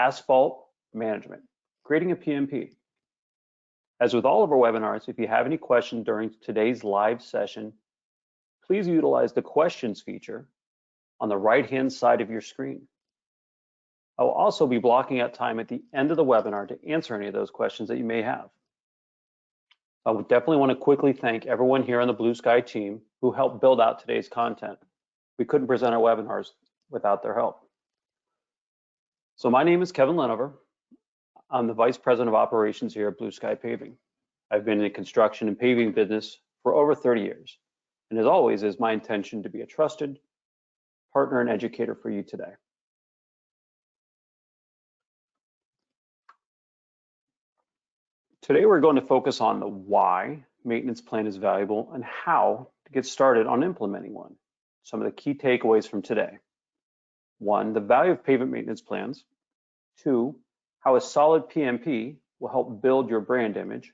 Asphalt management, creating a PMP. As with all of our webinars, if you have any questions during today's live session, please utilize the questions feature on the right-hand side of your screen. I will also be blocking out time at the end of the webinar to answer any of those questions that you may have. I would definitely want to quickly thank everyone here on the Blue Sky team who helped build out today's content. We couldn't present our webinars without their help. So my name is Kevin Lenover. I'm the Vice President of Operations here at Blue Sky Paving. I've been in the construction and paving business for over 30 years. And as always, it is my intention to be a trusted partner and educator for you today. Today, we're going to focus on the why maintenance plan is valuable and how to get started on implementing one. Some of the key takeaways from today. 1, the value of pavement maintenance plans. 2, how a solid PMP will help build your brand image.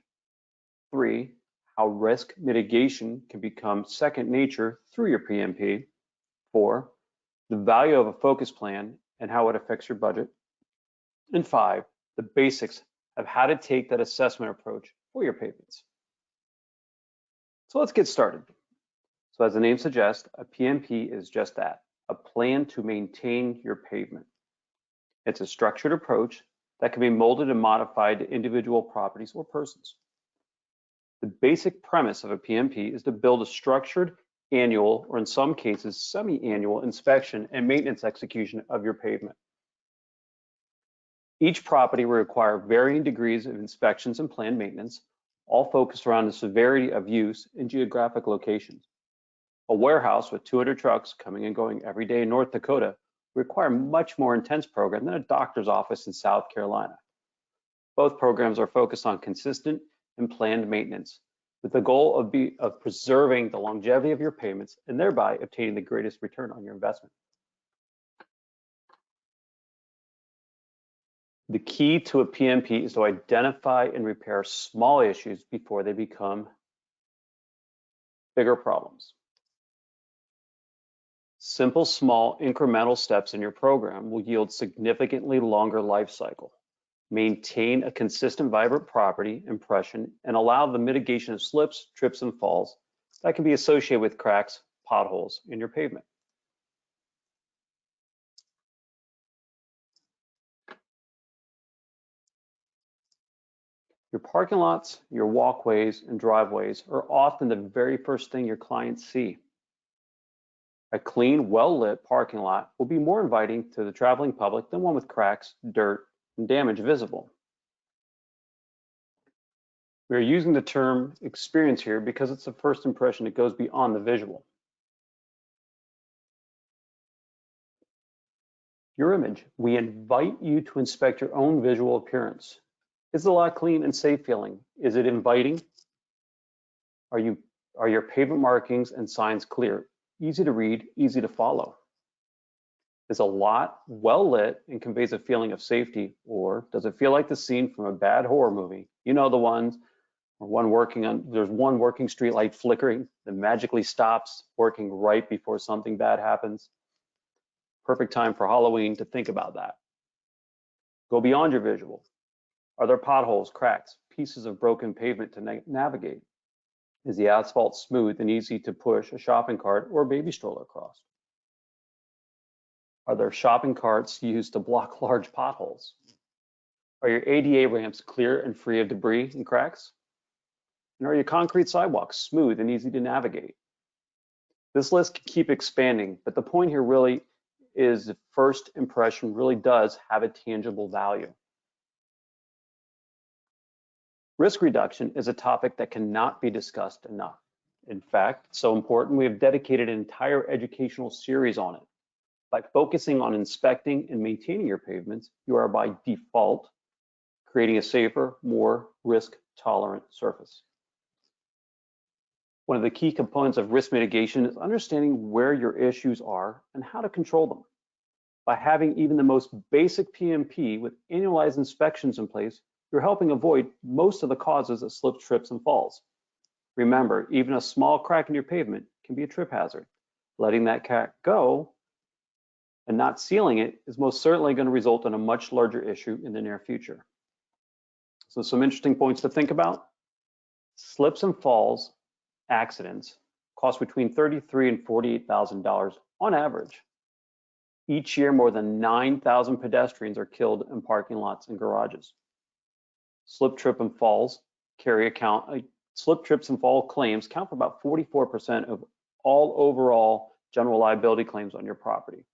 3, how risk mitigation can become second nature through your PMP. 4, the value of a focus plan and how it affects your budget. And 5, the basics of how to take that assessment approach for your pavements. So let's get started. So as the name suggests, a PMP is just that, a plan to maintain your pavement. It's a structured approach that can be molded and modified to individual properties or persons. The basic premise of a PMP is to build a structured annual, or in some cases, semi-annual inspection and maintenance execution of your pavement. Each property will require varying degrees of inspections and planned maintenance, all focused around the severity of use and geographic locations. A warehouse with 200 trucks coming and going every day in North Dakota will require a much more intense program than a doctor's office in South Carolina. Both programs are focused on consistent and planned maintenance, with the goal of preserving the longevity of your payments and thereby obtaining the greatest return on your investment. The key to a PMP is to identify and repair small issues before they become bigger problems. Simple, small, incremental steps in your program will yield significantly longer life cycle, maintain a consistent, vibrant property impression, and allow the mitigation of slips, trips, and falls that can be associated with cracks, potholes in your pavement. Your parking lots, your walkways, and driveways are often the very first thing your clients see. A clean, well-lit parking lot will be more inviting to the traveling public than one with cracks, dirt, and damage visible. We are using the term experience here because it's the first impression that goes beyond the visual. Your image. We invite you to inspect your own visual appearance. Is the lot clean and safe feeling? Is it inviting? Are your pavement markings and signs clear? Easy to read, easy to follow? Is a lot well lit and conveys a feeling of safety, or does it feel like the scene from a bad horror movie? You know the ones, or there's one working street light flickering that magically stops working right before something bad happens. Perfect time for Halloween to think about that. Go beyond your visual. Are there potholes, cracks, pieces of broken pavement to navigate? Is the asphalt smooth and easy to push a shopping cart or a baby stroller across? Are there shopping carts used to block large potholes? Are your ADA ramps clear and free of debris and cracks? And are your concrete sidewalks smooth and easy to navigate? This list can keep expanding, but the point here really is the first impression really does have a tangible value. Risk reduction is a topic that cannot be discussed enough. In fact, it's so important we have dedicated an entire educational series on it. By focusing on inspecting and maintaining your pavements, you are by default creating a safer, more risk-tolerant surface. One of the key components of risk mitigation is understanding where your issues are and how to control them. By having even the most basic PMP with annualized inspections in place, you're helping avoid most of the causes of slips, trips, and falls. Remember, even a small crack in your pavement can be a trip hazard. Letting that crack go and not sealing it is most certainly going to result in a much larger issue in the near future. So some interesting points to think about. Slips and falls accidents cost between $33,000 and $48,000 on average. Each year, more than 9,000 pedestrians are killed in parking lots and garages. Slip, trip, and falls slip, trips, and fall claims count for about 44% of all overall general liability claims on your property.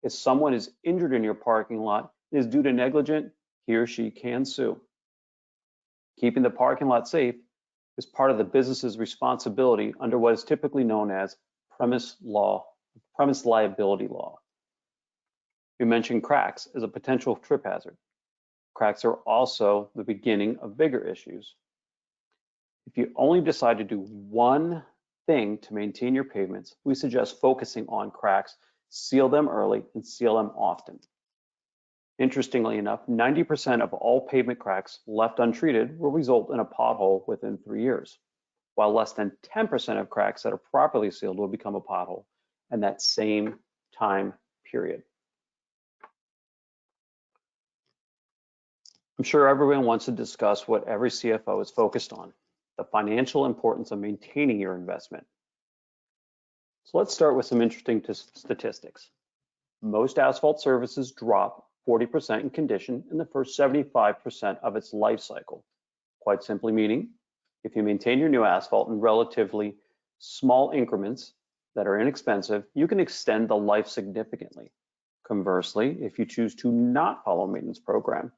If someone is injured in your parking lot and is due to negligent, he or she can sue. Keeping the parking lot safe is part of the business's responsibility under what is typically known as premise liability law. We mentioned cracks as a potential trip hazard. Cracks are also the beginning of bigger issues. If you only decide to do one thing to maintain your pavements, we suggest focusing on cracks, seal them early, and seal them often. Interestingly enough, 90% of all pavement cracks left untreated will result in a pothole within 3 years, while less than 10% of cracks that are properly sealed will become a pothole in that same time period. I'm sure everyone wants to discuss what every CFO is focused on, the financial importance of maintaining your investment. So let's start with some interesting statistics. Most asphalt services drop 40% in condition in the first 75% of its life cycle. Quite simply meaning, if you maintain your new asphalt in relatively small increments that are inexpensive, you can extend the life significantly. Conversely, if you choose to not follow a maintenance program,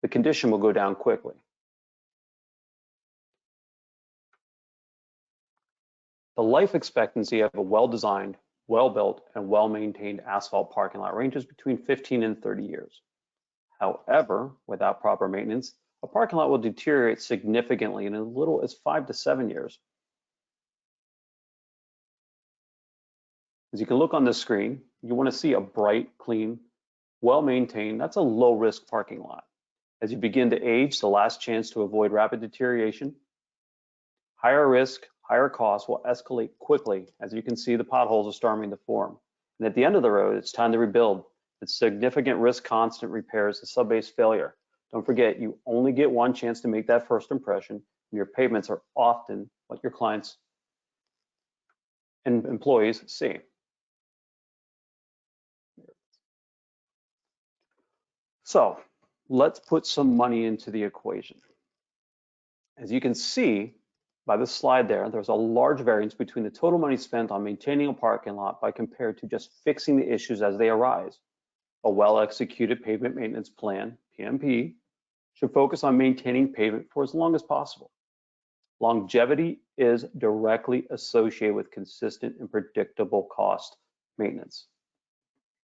the condition will go down quickly. The life expectancy of a well-designed, well-built, and well-maintained asphalt parking lot ranges between 15 and 30 years. However, without proper maintenance, a parking lot will deteriorate significantly in as little as 5 to 7 years. As you can look on the screen, you want to see a bright, clean, well-maintained, that's a low-risk parking lot. As you begin to age, the last chance to avoid rapid deterioration, higher risk, higher costs will escalate quickly. As you can see, the potholes are starting to form. And at the end of the road, it's time to rebuild. It's significant risk, constant repairs, the sub-base failure. Don't forget, you only get one chance to make that first impression, and your pavements are often what your clients and employees see. So let's put some money into the equation. As you can see by the slide there's a large variance between the total money spent on maintaining a parking lot by compared to just fixing the issues as they arise. A well-executed pavement maintenance plan, PMP, should focus on maintaining pavement for as long as possible. Longevity is directly associated with consistent and predictable cost maintenance.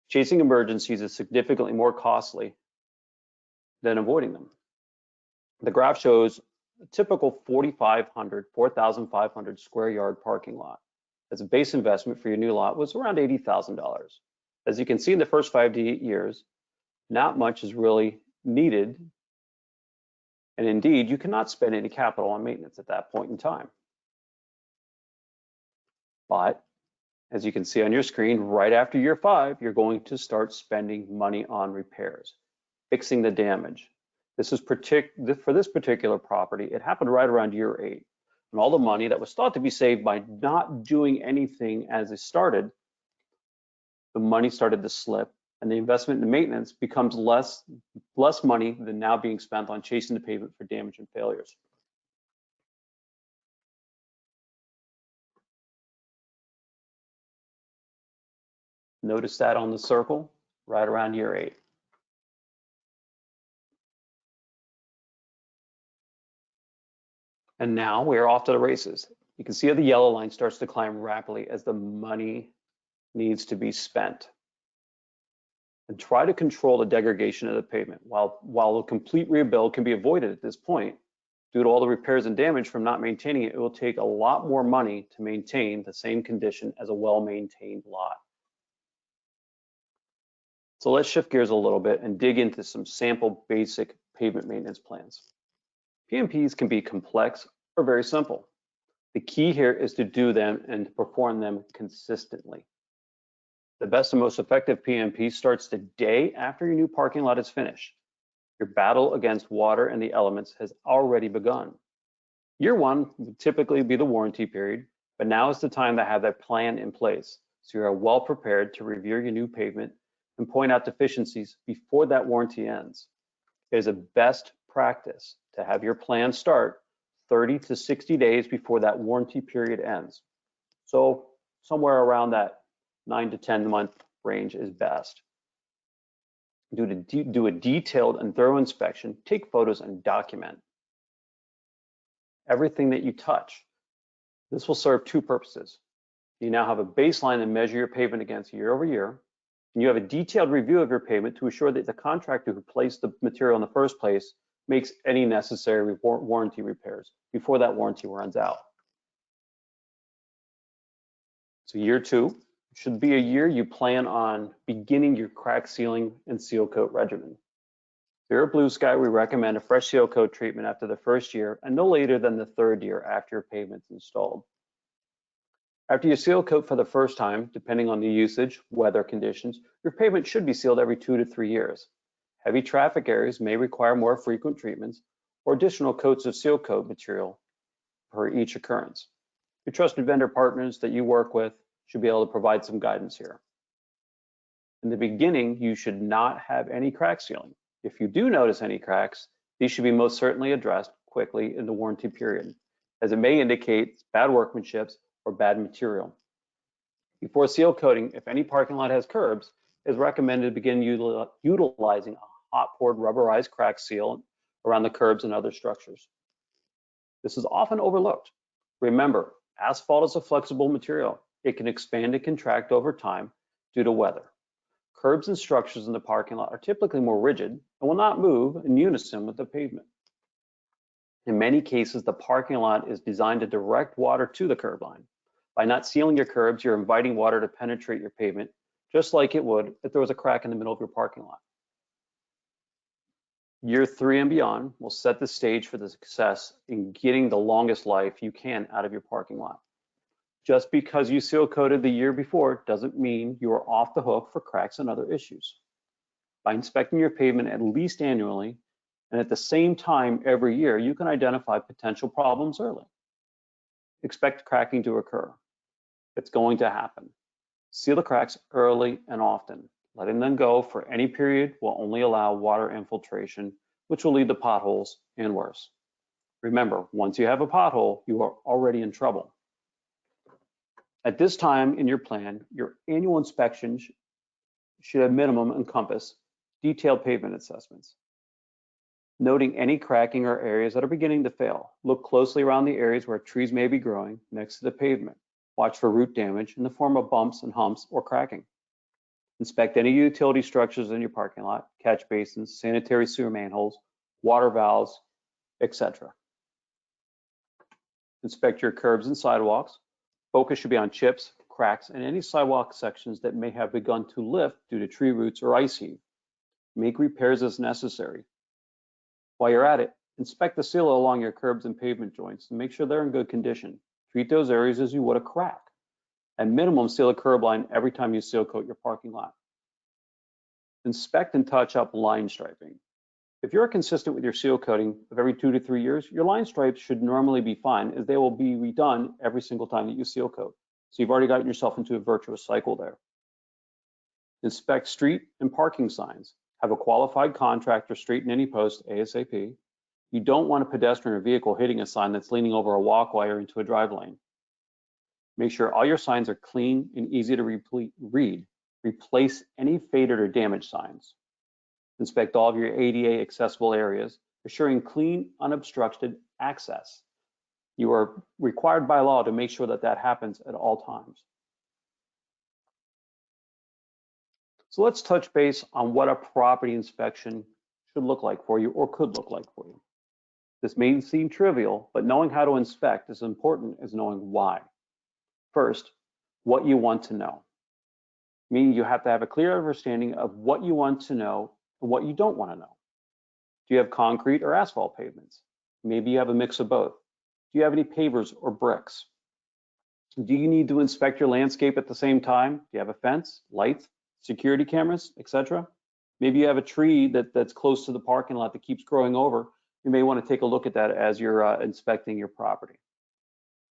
Chasing emergencies is significantly more costly than avoiding them. The graph shows a typical 4,500 square yard parking lot. As a base investment for your new lot was around $80,000. As you can see in the first 5 to 8 years, not much is really needed. And indeed, you cannot spend any capital on maintenance at that point in time. But as you can see on your screen, right after year 5, you're going to start spending money on repairs, fixing the damage. This is for this particular property, it happened right around year 8. And all the money that was thought to be saved by not doing anything as it started, the money started to slip, and the investment in maintenance becomes less money than now being spent on chasing the pavement for damage and failures. Notice that on the circle, right around year 8. And now we are off to the races. You can see how the yellow line starts to climb rapidly as the money needs to be spent. And try to control the degradation of the pavement. While a complete rebuild can be avoided at this point, due to all the repairs and damage from not maintaining it, it will take a lot more money to maintain the same condition as a well-maintained lot. So let's shift gears a little bit and dig into some sample basic pavement maintenance plans. PMPs can be complex or very simple. The key here is to do them and to perform them consistently. The best and most effective PMP starts the day after your new parking lot is finished. Your battle against water and the elements has already begun. Year one would typically be the warranty period, but now is the time to have that plan in place so you are well prepared to review your new pavement and point out deficiencies before that warranty ends. It is a best practice to have your plan start 30 to 60 days before that warranty period ends. So somewhere around that 9 to 10 month range is best. Do a detailed and thorough inspection, take photos and document everything that you touch. This will serve two purposes. You now have a baseline to measure your pavement against year over year, and you have a detailed review of your pavement to assure that the contractor who placed the material in the first place makes any necessary warranty repairs before that warranty runs out. So year two should be a year you plan on beginning your crack sealing and seal coat regimen. If you're a blue sky, we recommend a fresh seal coat treatment after the first year and no later than the third year after your pavement's installed. After you seal coat for the first time, depending on the usage, weather conditions, your pavement should be sealed every 2 to 3 years. Heavy traffic areas may require more frequent treatments or additional coats of seal coat material per each occurrence. Your trusted vendor partners that you work with should be able to provide some guidance here. In the beginning, you should not have any crack sealing. If you do notice any cracks, these should be most certainly addressed quickly in the warranty period, as it may indicate bad workmanship or bad material. Before seal coating, if any parking lot has curbs, it is recommended to begin utilizing a hot poured rubberized crack seal around the curbs and other structures. This is often overlooked. Remember, asphalt is a flexible material. It can expand and contract over time due to weather. Curbs and structures in the parking lot are typically more rigid and will not move in unison with the pavement. In many cases, the parking lot is designed to direct water to the curb line. By not sealing your curbs, you're inviting water to penetrate your pavement, just like it would if there was a crack in the middle of your parking lot. Year 3 and beyond will set the stage for the success in getting the longest life you can out of your parking lot. Just because you seal coated the year before doesn't mean you are off the hook for cracks and other issues. By inspecting your pavement at least annually and at the same time every year, you can identify potential problems early. Expect cracking to occur. It's going to happen. Seal the cracks early and often. Letting them go for any period will only allow water infiltration, which will lead to potholes and worse. Remember, once you have a pothole, you are already in trouble. At this time in your plan, your annual inspection should at minimum encompass detailed pavement assessments. Noting any cracking or areas that are beginning to fail. Look closely around the areas where trees may be growing next to the pavement. Watch for root damage in the form of bumps and humps or cracking. Inspect any utility structures in your parking lot, catch basins, sanitary sewer manholes, water valves, etc. Inspect your curbs and sidewalks. Focus should be on chips, cracks, and any sidewalk sections that may have begun to lift due to tree roots or ice heave. Make repairs as necessary. While you're at it, inspect the seal along your curbs and pavement joints and make sure they're in good condition. Treat those areas as you would a crack. At minimum, seal a curb line every time you seal coat your parking lot. Inspect and touch up line striping. If you're consistent with your seal coating of every 2 to 3 years, your line stripes should normally be fine, as they will be redone every single time that you seal coat. So you've already gotten yourself into a virtuous cycle there. Inspect street and parking signs. Have a qualified contractor straighten any post ASAP. You don't want a pedestrian or vehicle hitting a sign that's leaning over a walkway or into a drive lane. Make sure all your signs are clean and easy to read. Replace any faded or damaged signs. Inspect all of your ADA accessible areas, assuring clean, unobstructed access. You are required by law to make sure that that happens at all times. So let's touch base on what a property inspection should look like for you or could look like for you. This may seem trivial, but knowing how to inspect is as important as knowing why. First, what you want to know. Meaning you have to have a clear understanding of what you want to know and what you don't want to know. Do you have concrete or asphalt pavements? Maybe you have a mix of both. Do you have any pavers or bricks? Do you need to inspect your landscape at the same time? Do you have a fence, lights, security cameras, etc.? Maybe you have a tree that's close to the parking lot that keeps growing over. You may want to take a look at that as you're inspecting your property.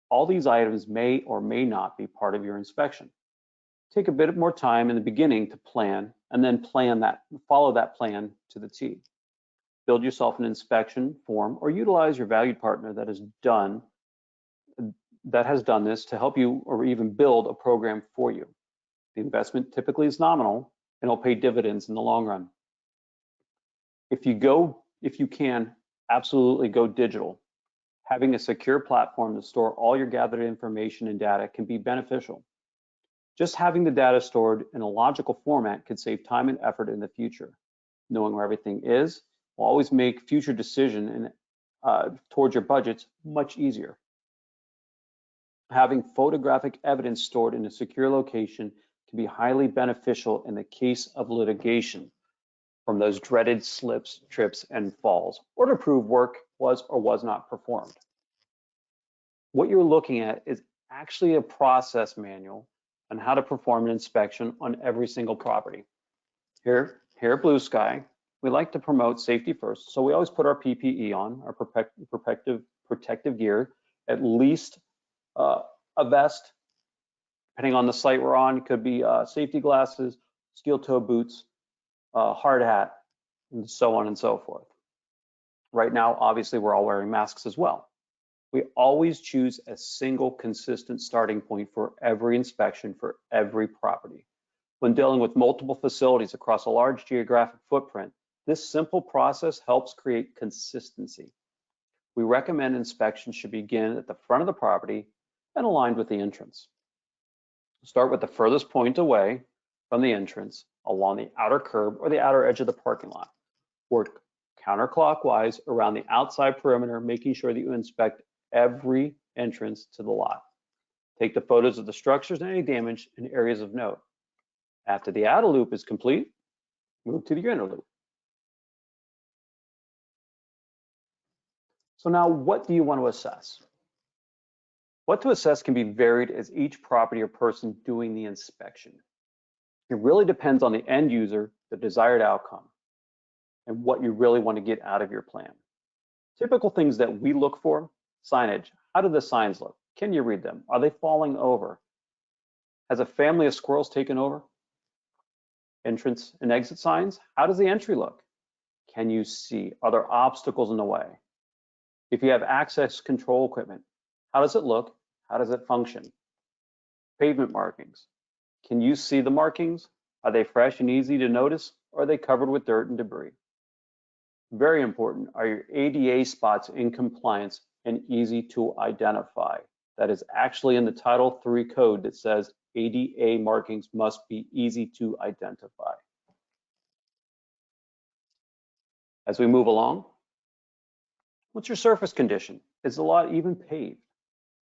All these items may or may not be part of your inspection. Take a bit more time in the beginning to plan, and then follow that plan to the T. Build yourself an inspection form or utilize your valued partner that has done this to help you or even build a program for you. The investment typically is nominal and will pay dividends in the long run. If you can, absolutely go digital. Having a secure platform to store all your gathered information and data can be beneficial. Just having the data stored in a logical format could save time and effort in the future. Knowing where everything is will always make future decisions towards your budgets much easier. Having photographic evidence stored in a secure location can be highly beneficial in the case of litigation from those dreaded slips, trips, and falls, or to prove work was or was not performed. What you're looking at is actually a process manual on how to perform an inspection on every single property. Here at Blue Sky, we like to promote safety first, so we always put our PPE on, our protective gear, at least a vest, depending on the site we're on. It could be safety glasses, steel toe boots, hard hat, and so on and so forth. Right now, obviously, we're all wearing masks as well. We always choose a single consistent starting point for every inspection for every property. When dealing with multiple facilities across a large geographic footprint, this simple process helps create consistency. We recommend inspections should begin at the front of the property and aligned with the entrance. Start with the furthest point away from the entrance along the outer curb or the outer edge of the parking lot. Work counterclockwise around the outside perimeter, making sure that you inspect every entrance to the lot. Take the photos of the structures and any damage in areas of note. After the outer loop is complete, move to the inner loop. So now, what do you want to assess? What to assess can be varied as each property or person doing the inspection. It really depends on the end user, the desired outcome, and what you really want to get out of your plan. Typical things that we look for: signage. How do the signs look? Can you read them? Are they falling over? Has a family of squirrels taken over? Entrance and exit signs. How does the entry look? Can you see? Are there obstacles in the way? If you have access control equipment, how does it look? How does it function? Pavement markings. Can you see the markings? Are they fresh and easy to notice, or are they covered with dirt and debris? Very important, are your ADA spots in compliance and easy to identify? That is actually in the Title III code that says ADA markings must be easy to identify. As we move along, what's your surface condition? Is the lot even paved?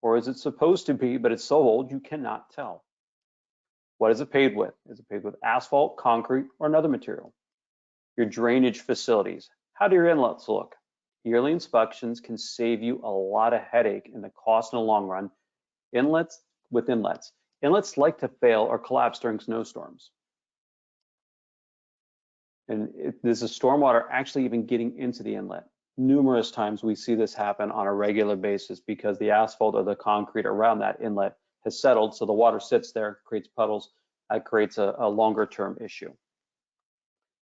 Or is it supposed to be, but it's so old you cannot tell? What is it paved with? Is it paved with asphalt, concrete, or another material? Your drainage facilities. How do your inlets look? Yearly inspections can save you a lot of headache and the cost in the long run. Inlets like to fail or collapse during snowstorms. And this is stormwater actually even getting into the inlet. Numerous times we see this happen on a regular basis because the asphalt or the concrete around that inlet has settled, so the water sits there, creates puddles. That creates a longer term issue.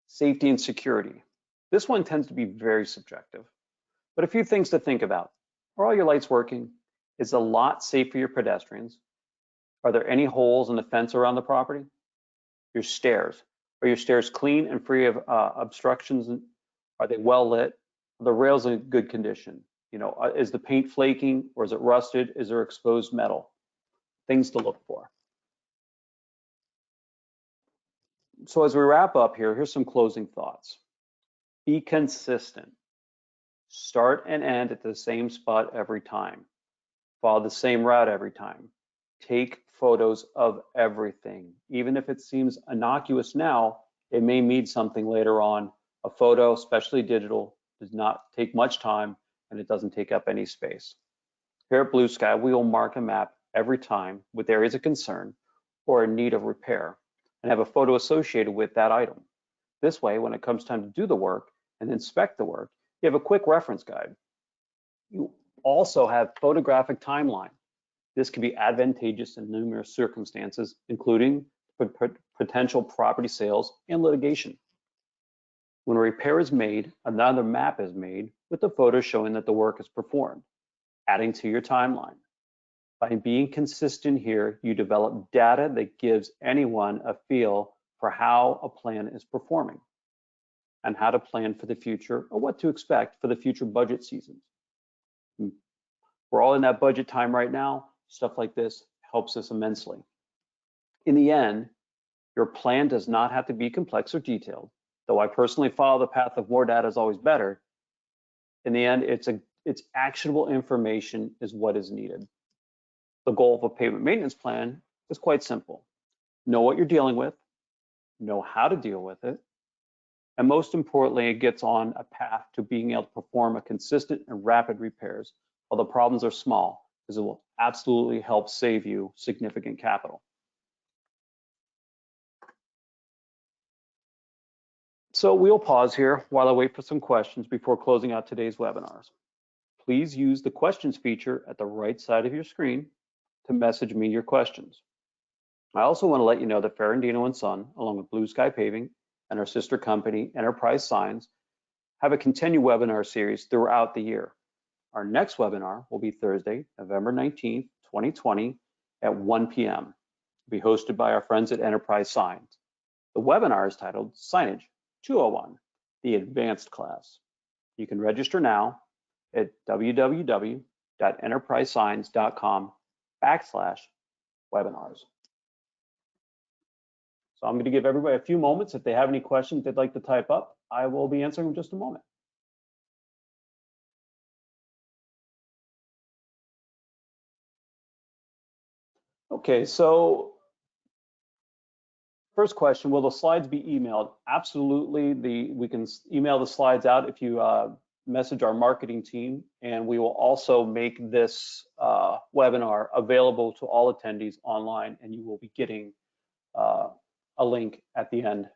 Safety and security. This one tends to be very subjective, but a few things to think about. Are all your lights working? Is the lot safe for your pedestrians? Are there any holes in the fence around the property? Your stairs. Are your stairs clean and free of obstructions? Are they well lit? Are the rails in good condition? You know, is the paint flaking or is it rusted? Is there exposed metal? Things to look for. So as we wrap up here, here's some closing thoughts. Be consistent. Start and end at the same spot every time. Follow the same route every time. Take photos of everything. Even if it seems innocuous now, it may mean something later on. A photo, especially digital, does not take much time and it doesn't take up any space. Here at Blue Sky, we will mark and map every time with areas of concern or in need of repair and have a photo associated with that item. This way, when it comes time to do the work and inspect the work, you have a quick reference guide. You also have photographic timeline. This can be advantageous in numerous circumstances, including potential property sales and litigation. When a repair is made, another map is made with the photo showing that the work is performed, adding to your timeline. By being consistent here, you develop data that gives anyone a feel for how a plan is performing and how to plan for the future or what to expect for the future budget seasons. We're all in that budget time right now. Stuff like this helps us immensely. In the end, your plan does not have to be complex or detailed, though I personally follow the path of more data is always better. In the end, it's actionable information is what is needed. The goal of a pavement maintenance plan is quite simple. Know what you're dealing with, know how to deal with it, and most importantly, it gets on a path to being able to perform a consistent and rapid repairs while the problems are small, because it will absolutely help save you significant capital. So we'll pause here while I wait for some questions before closing out today's webinars. Please use the questions feature at the right side of your screen to message me your questions. I also want to let you know that Ferrandino & Son, along with Blue Sky Paving and our sister company, Enterprise Signs, have a continued webinar series throughout the year. Our next webinar will be Thursday, November 19th, 2020 at 1 p.m. It'll be hosted by our friends at Enterprise Signs. The webinar is titled Signage 201, the advanced class. You can register now at www.enterprisesigns.com/webinars. So I'm going to give everybody a few moments. If they have any questions they'd like to type up, I will be answering in just a moment. Okay, so first question, will the slides be emailed? Absolutely. We can email the slides out if you message our marketing team, and we will also make this webinar available to all attendees online, and you will be getting a link at the end.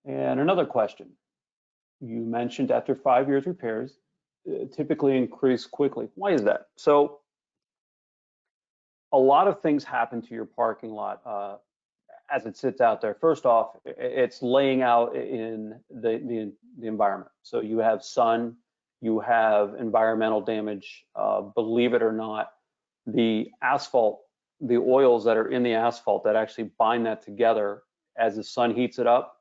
And another question. You mentioned after 5 years repairs, typically increase quickly. Why is that? So a lot of things happen to your parking lot as it sits out there. First off, it's laying out in the environment. So you have sun, you have environmental damage. Believe it or not, the asphalt, the oils that are in the asphalt that actually bind that together as the sun heats it up,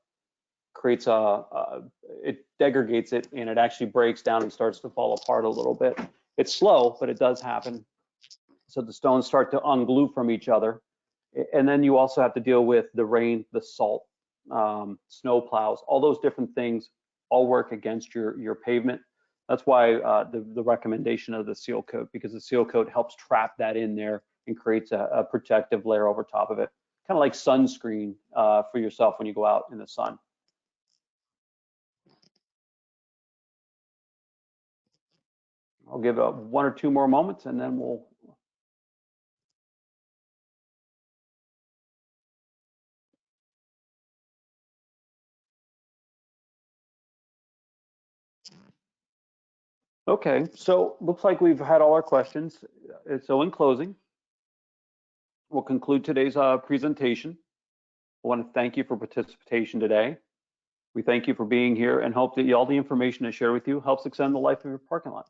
creates it degrades it, and it actually breaks down and starts to fall apart a little bit. It's slow, but it does happen. So the stones start to unglue from each other. And then you also have to deal with the rain, the salt, snow plows, all those different things all work against your pavement. That's why the recommendation of the seal coat, because the seal coat helps trap that in there and creates a protective layer over top of it, kind of like sunscreen for yourself when you go out in the sun. I'll give 1 or 2 more moments and then we'll. Okay, so looks like we've had all our questions. So in closing, we'll conclude today's presentation. I want to thank you for participation today. We thank you for being here and hope that all the information I share with you helps extend the life of your parking lot.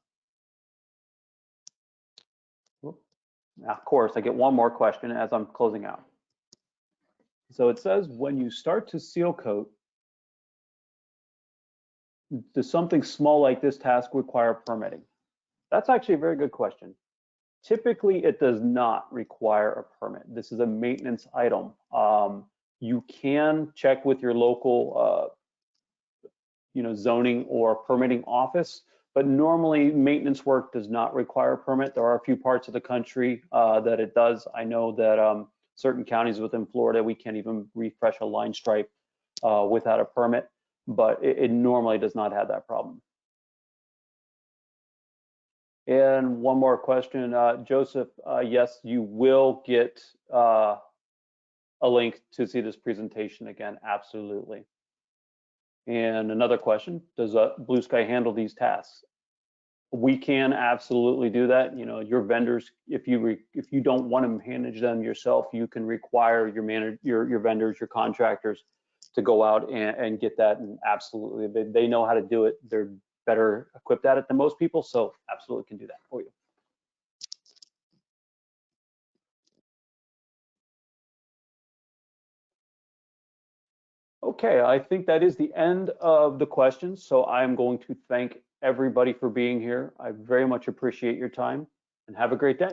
Now, of course, I get one more question as I'm closing out. So it says, when you start to seal coat, does something small like this task require permitting? That's actually a very good question. Typically, it does not require a permit. This is a maintenance item. You can check with your local zoning or permitting office, but normally maintenance work does not require a permit. There are a few parts of the country that it does. I know that certain counties within Florida, we can't even refresh a line stripe without a permit, but it normally does not have that problem. And one more question, Joseph, yes, you will get a link to see this presentation again, absolutely. And another question, does Blue Sky handle these tasks? We can absolutely do that. You know, your vendors, if you don't want to manage them yourself, you can require your vendors, your contractors to go out and get that. And absolutely, they know how to do it. They're better equipped at it than most people, so absolutely can do that for you. Okay, I think that is the end of the questions. So I'm going to thank everybody for being here. I very much appreciate your time and have a great day.